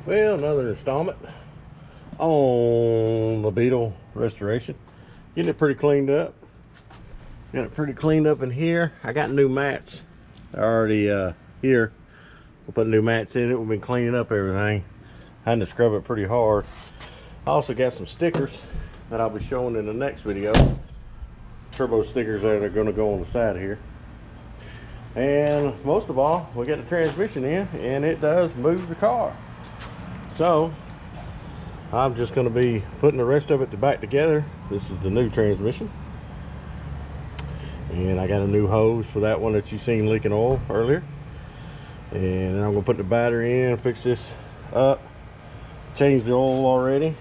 Well, another installment on the Beetle Restoration. Getting it pretty cleaned up. Got it pretty cleaned up in here. I got new mats already here. We'll put new mats in it. We've been cleaning up everything. I had to scrub it pretty hard. I also got some stickers that I'll be showing in the next video. Turbo stickers that are going to go on the side here. And most of all, we got the transmission in, and it does move the car. So I'm just going to be putting the rest of it back together. This is the new transmission, and I got a new hose for that one that you seen leaking oil earlier. And then I'm going to put the battery in, fix this up, change the oil already,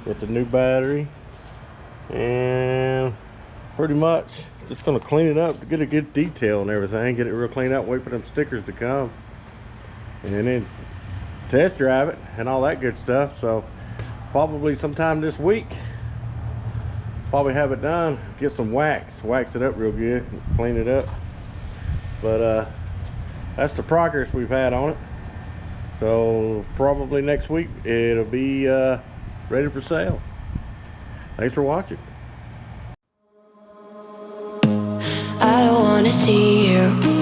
get the new battery, and pretty much just going to clean it up to get a good detail and everything, get it real clean out, wait for them stickers to come, and then test drive it and all that good stuff. So probably sometime this week, probably have it done, get some wax it up real good, clean it up. But that's the progress we've had on it. So probably next week it'll be ready for sale. Thanks for watching. I don't wanna see you